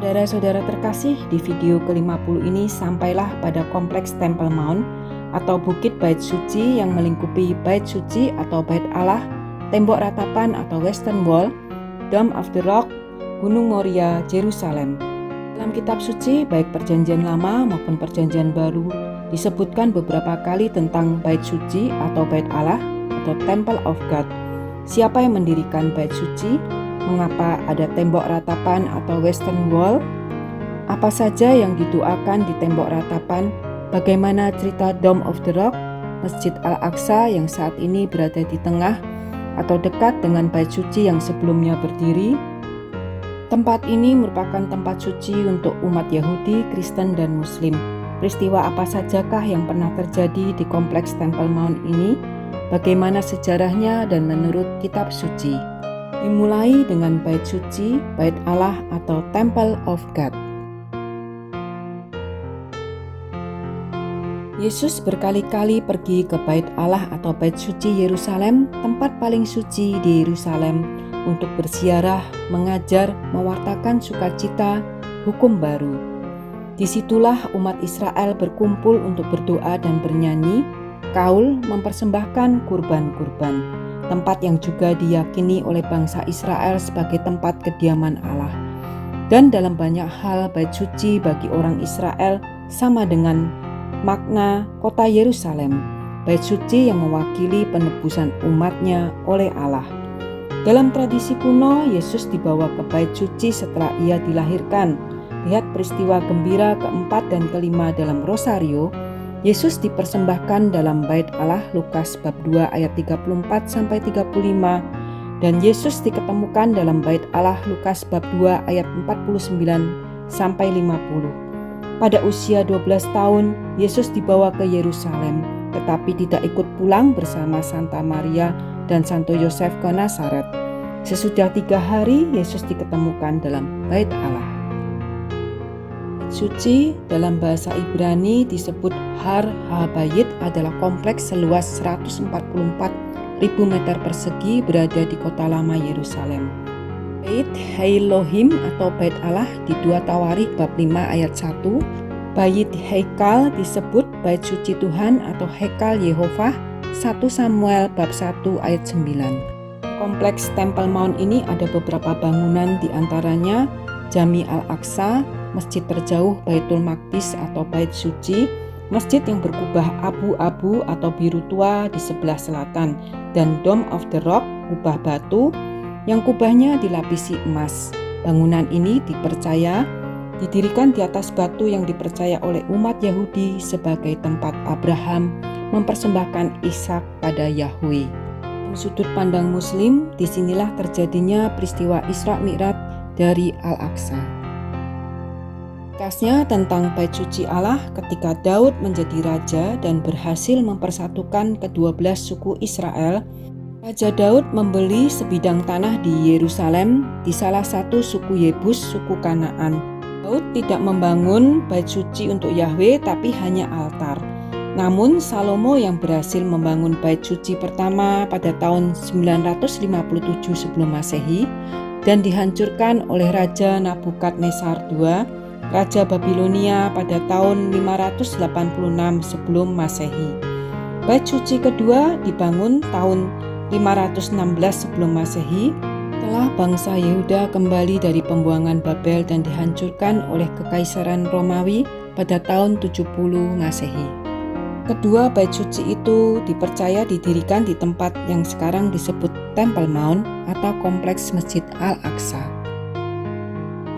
Saudara-saudara terkasih, di video ke-50 ini sampailah pada kompleks Temple Mount atau Bukit Bait Suci yang melingkupi Bait Suci atau Bait Allah, Tembok Ratapan atau Western Wall, Dome of the Rock, Gunung Moria, Yerusalem. Dalam kitab suci, baik Perjanjian Lama maupun Perjanjian Baru, disebutkan beberapa kali tentang Bait Suci atau Bait Allah atau Temple of God. Siapa yang mendirikan Bait Suci? Mengapa ada tembok ratapan atau Western Wall? Apa saja yang didoakan di tembok ratapan? Bagaimana cerita Dome of the Rock, Masjid Al-Aqsa yang saat ini berada di tengah atau dekat dengan Bait Suci yang sebelumnya berdiri? Tempat ini merupakan tempat suci untuk umat Yahudi, Kristen, dan Muslim. Peristiwa apa sajakah yang pernah terjadi di kompleks Temple Mount ini? Bagaimana sejarahnya dan menurut kitab suci? Dimulai dengan Bait Suci, Bait Allah atau Temple of God. Yesus berkali-kali pergi ke Bait Allah atau Bait Suci Yerusalem, tempat paling suci di Yerusalem, untuk berziarah, mengajar, mewartakan sukacita, hukum baru. Disitulah umat Israel berkumpul untuk berdoa dan bernyanyi, kaul mempersembahkan kurban-kurban. Tempat yang juga diyakini oleh bangsa Israel sebagai tempat kediaman Allah. Dan dalam banyak hal Bait Suci bagi orang Israel sama dengan makna kota Yerusalem, Bait Suci yang mewakili penebusan umatnya oleh Allah. Dalam tradisi kuno, Yesus dibawa ke Bait Suci setelah ia dilahirkan. Lihat peristiwa gembira keempat dan kelima dalam Rosario. Yesus dipersembahkan dalam Bait Allah Lukas bab 2 ayat 34-35 dan Yesus diketemukan dalam Bait Allah Lukas bab 2 ayat 49-50. Pada usia 12 tahun, Yesus dibawa ke Yerusalem, tetapi tidak ikut pulang bersama Santa Maria dan Santo Yosef ke Nazaret. Sesudah 3 hari, Yesus diketemukan dalam Bait Allah. Suci dalam bahasa Ibrani disebut Har HaBayit adalah kompleks seluas 144.000 meter persegi berada di kota lama Yerusalem. Bait Elohim atau Bait Allah di 2 Tawarikh bab 5 ayat 1. Bait Heikal disebut Bait Suci Tuhan atau Hekal Yehovah 1 Samuel bab 1 ayat 9. Kompleks Temple Mount ini ada beberapa bangunan, diantaranya Jami Al-Aqsa, masjid terjauh Baitul Maqdis atau Bait Suci, masjid yang berkubah abu-abu atau biru tua di sebelah selatan, dan Dome of the Rock, kubah batu yang kubahnya dilapisi emas. Bangunan ini dipercaya didirikan di atas batu yang dipercaya oleh umat Yahudi sebagai tempat Abraham mempersembahkan Ishak pada Yahweh. Dari sudut pandang Muslim, disinilah terjadinya peristiwa Isra Mi'raj dari Al-Aqsa. Kasnya tentang Bait Suci Allah ketika Daud menjadi raja dan berhasil mempersatukan ke-12 suku Israel. Raja Daud membeli sebidang tanah di Yerusalem di salah satu suku Yebus, suku Kanaan. Daud tidak membangun Bait Suci untuk Yahweh tapi hanya altar. Namun Salomo yang berhasil membangun Bait Suci pertama pada tahun 957 sebelum Masehi dan dihancurkan oleh Raja Nabukadnezar II, Raja Babilonia pada tahun 586 sebelum Masehi. Bait Suci kedua dibangun tahun 516 sebelum Masehi setelah bangsa Yehuda kembali dari pembuangan Babel dan dihancurkan oleh Kekaisaran Romawi pada tahun 70 Masehi. Kedua Bait Suci itu dipercaya didirikan di tempat yang sekarang disebut Temple Mount atau Kompleks Masjid Al-Aqsa.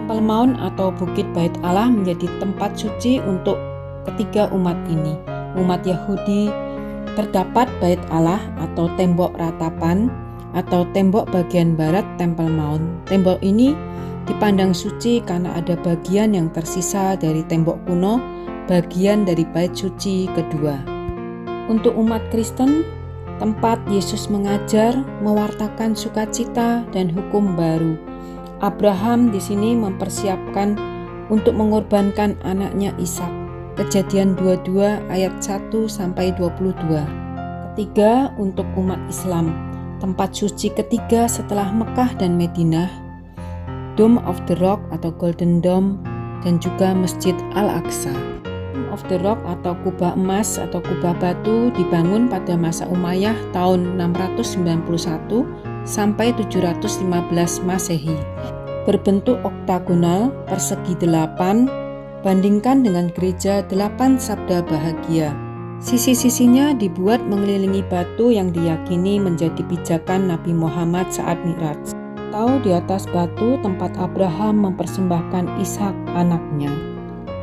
Temple Mount atau Bukit Bait Allah menjadi tempat suci untuk ketiga umat ini. Umat Yahudi terdapat Bait Allah atau tembok ratapan atau tembok bagian barat Temple Mount. Tembok ini dipandang suci karena ada bagian yang tersisa dari tembok kuno, bagian dari Bait Suci kedua. Untuk umat Kristen, tempat Yesus mengajar, mewartakan sukacita dan hukum baru. Abraham di sini mempersiapkan untuk mengorbankan anaknya Ishak. Kejadian 22 ayat 1-22. Ketiga, untuk umat Islam, tempat suci ketiga setelah Mekah dan Madinah. Dome of the Rock atau Golden Dome, dan juga Masjid Al-Aqsa. Dome of the Rock atau kubah emas atau kubah batu dibangun pada masa Umayyah tahun 691 sampai 715 Masehi. Berbentuk oktagonal persegi 8, bandingkan dengan gereja 8 Sabda Bahagia. Sisi-sisinya dibuat mengelilingi batu yang diyakini menjadi pijakan Nabi Muhammad saat Mi'raj, atau di atas batu tempat Abraham mempersembahkan Ishak anaknya.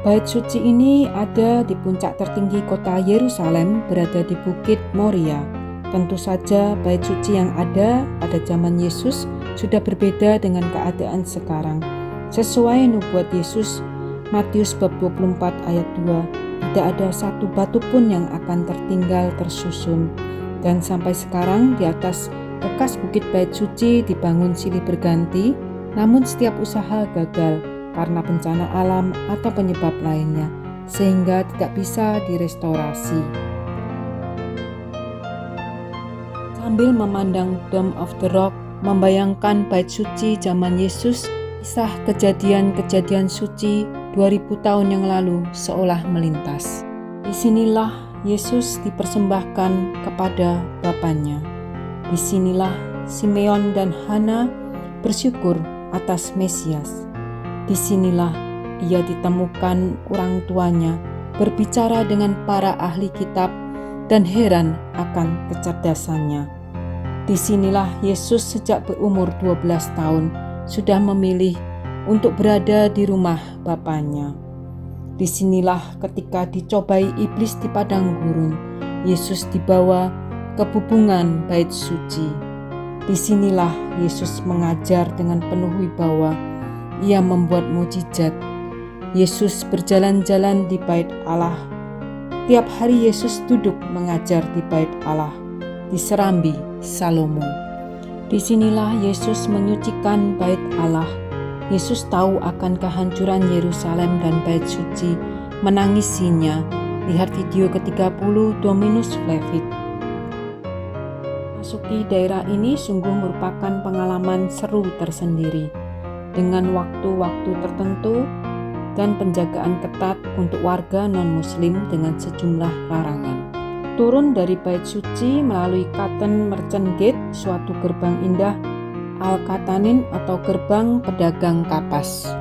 Bait suci ini ada di puncak tertinggi kota Yerusalem, berada di Bukit Moria. Tentu saja bait suci yang ada pada zaman Yesus sudah berbeda dengan keadaan sekarang. Sesuai nubuat Yesus, Matius bab 24 ayat 2, tidak ada satu batu pun yang akan tertinggal tersusun. Dan sampai sekarang di atas bekas bukit bait suci dibangun silih berganti, namun setiap usaha gagal karena bencana alam atau penyebab lainnya, sehingga tidak bisa direstorasi. Sambil memandang Dome of the Rock, membayangkan bait suci zaman Yesus, kisah kejadian-kejadian suci 2000 tahun yang lalu seolah melintas. Disinilah Yesus dipersembahkan kepada Bapanya. Disinilah Simeon dan Hana bersyukur atas Mesias. Disinilah ia ditemukan orang tuanya berbicara dengan para ahli kitab dan heran akan kecerdasannya. Disinilah Yesus sejak berumur 12 tahun sudah memilih untuk berada di rumah Bapanya. Disinilah ketika dicobai iblis di padang gurun, Yesus dibawa ke bubungan bait suci. Disinilah Yesus mengajar dengan penuh wibawa. Ia membuat mukjizat. Yesus berjalan-jalan di bait Allah. Tiap hari Yesus duduk mengajar di bait Allah, di serambi Salomo. Disinilah Yesus menyucikan bait Allah. Yesus tahu akan kehancuran Yerusalem dan bait suci, menangisinya. Lihat video ke-30 Dominus Flevit. Masuki daerah ini sungguh merupakan pengalaman seru tersendiri, dengan waktu-waktu tertentu dan penjagaan ketat untuk warga non-muslim dengan sejumlah larangan. Turun dari bait suci melalui Katen Merchant Gate, suatu gerbang indah Al-Katanin atau gerbang pedagang kapas.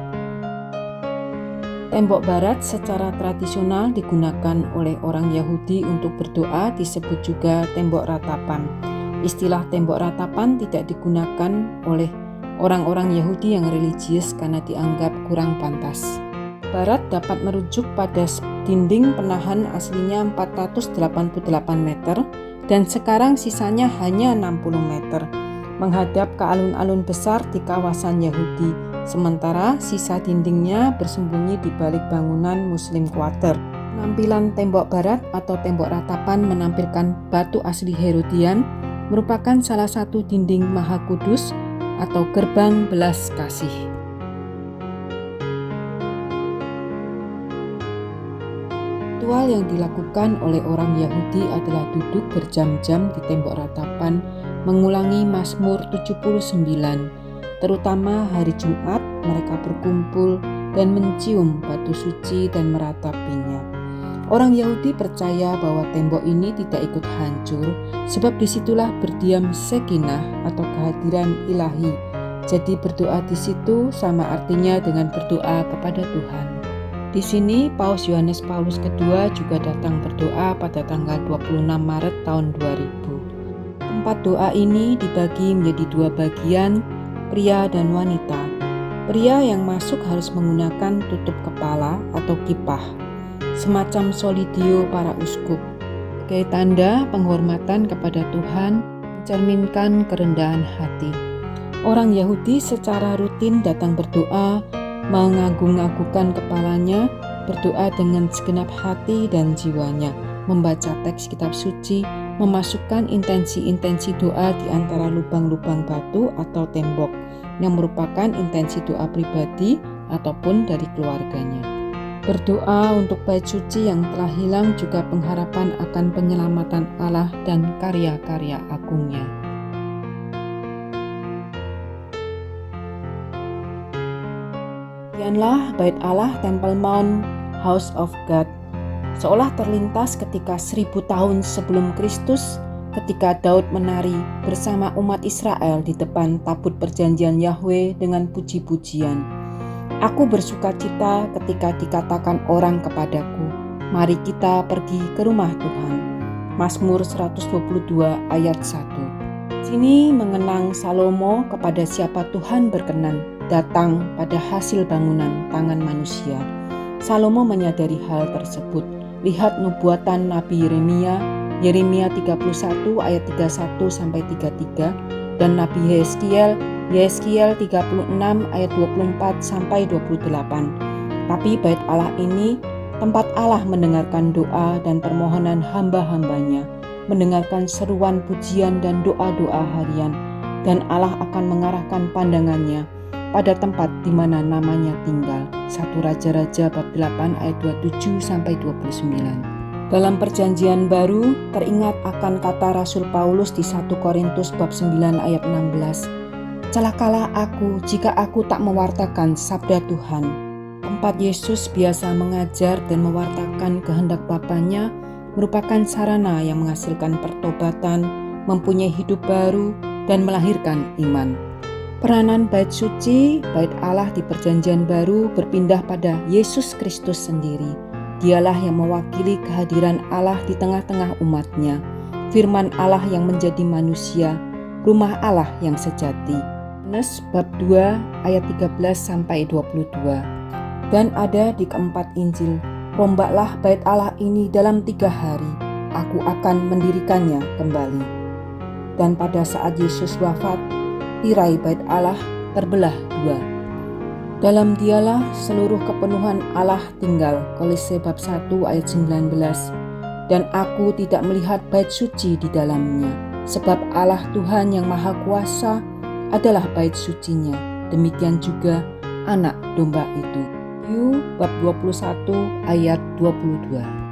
Tembok barat secara tradisional digunakan oleh orang Yahudi untuk berdoa, disebut juga tembok ratapan. Istilah tembok ratapan tidak digunakan oleh orang-orang Yahudi yang religius karena dianggap kurang pantas. Barat dapat merujuk pada dinding penahan aslinya 488 meter dan sekarang sisanya hanya 60 meter, menghadap ke alun-alun besar di kawasan Yahudi, sementara sisa dindingnya bersembunyi di balik bangunan Muslim Quarter. Penampilan tembok barat atau tembok ratapan menampilkan batu asli Herodian, merupakan salah satu dinding Maha Kudus atau gerbang belas kasih. Ritual yang dilakukan oleh orang Yahudi adalah duduk berjam-jam di tembok ratapan, mengulangi Mazmur 79. Terutama hari Jumat, mereka berkumpul dan mencium batu suci dan meratapinya. Orang Yahudi percaya bahwa tembok ini tidak ikut hancur, sebab disitulah berdiam Shekinah atau kehadiran ilahi. Jadi berdoa di situ sama artinya dengan berdoa kepada Tuhan. Di sini Paus Yohanes Paulus II juga datang berdoa pada tanggal 26 Maret tahun 2000. Tempat doa ini dibagi menjadi dua bagian, pria dan wanita. Pria yang masuk harus menggunakan tutup kepala atau kipah, semacam solidio para uskup. Sebagai tanda penghormatan kepada Tuhan, mencerminkan kerendahan hati. Orang Yahudi secara rutin datang berdoa, mengagung-agungkan kepalanya, berdoa dengan segenap hati dan jiwanya, membaca teks kitab suci, memasukkan intensi-intensi doa di antara lubang-lubang batu atau tembok, yang merupakan intensi doa pribadi ataupun dari keluarganya. Berdoa untuk bait suci yang telah hilang juga pengharapan akan penyelamatan Allah dan karya-karya agungnya. Demikianlah bait Allah, Temple Mount, House of God, seolah terlintas ketika 1000 tahun sebelum Kristus, ketika Daud menari bersama umat Israel di depan tabut perjanjian Yahwe dengan puji-pujian. Aku bersuka cita ketika dikatakan orang kepadaku, mari kita pergi ke rumah Tuhan. Mazmur 122 ayat 1. Sini mengenang Salomo kepada siapa Tuhan berkenan datang pada hasil bangunan tangan manusia. Salomo menyadari hal tersebut. Lihat nubuatan Nabi Yeremia 31 ayat 31-33, dan Nabi Yeskiel 36 ayat 24-28. Tapi bait Allah ini tempat Allah mendengarkan doa dan permohonan hamba-hambanya, mendengarkan seruan pujian dan doa-doa harian, dan Allah akan mengarahkan pandangannya pada tempat di mana namanya tinggal. 1 Raja-Raja bab 8 ayat 27-29. Dalam perjanjian baru teringat akan kata Rasul Paulus di 1 Korintus bab 9 ayat 16. Celakalah aku jika aku tak mewartakan sabda Tuhan. Tempat Yesus biasa mengajar dan mewartakan kehendak Bapanya merupakan sarana yang menghasilkan pertobatan, mempunyai hidup baru, dan melahirkan iman. Peranan bait suci, bait Allah di perjanjian baru berpindah pada Yesus Kristus sendiri. Dialah yang mewakili kehadiran Allah di tengah-tengah umatnya, firman Allah yang menjadi manusia, rumah Allah yang sejati. Yohanes bab 2 ayat 13-22. Dan ada di keempat Injil, rombaklah bait Allah ini dalam 3 hari, aku akan mendirikannya kembali. Dan pada saat Yesus wafat, tirai bait Allah terbelah 2. Dalam Dialah seluruh kepenuhan Allah tinggal. Kolose bab 1 ayat 19. Dan aku tidak melihat bait suci di dalamnya, sebab Allah Tuhan yang Maha Kuasa adalah bait sucinya. Demikian juga anak domba itu. Yu bab 21 ayat 22.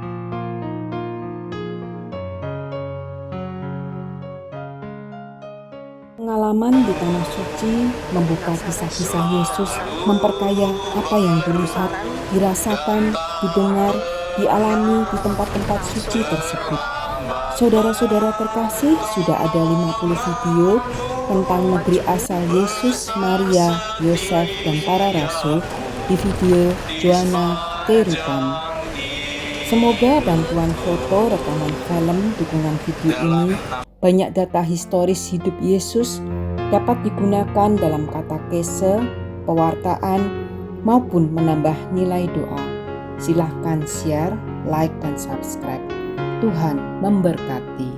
Pengalaman di Tanah Suci membuka kisah-kisah Yesus, memperkaya apa yang dilihat, dirasakan, didengar, dialami di tempat-tempat suci tersebut. Saudara-saudara terkasih, sudah ada 50 video tentang negeri asal Yesus, Maria, Yosef, dan para rasul di video Joanna Terutam. Semoga bantuan foto, rekaman film, dukungan video ini, banyak data historis hidup Yesus dapat digunakan dalam katekese, pewartaan, maupun menambah nilai doa. Silahkan share, like, dan subscribe. Tuhan memberkati.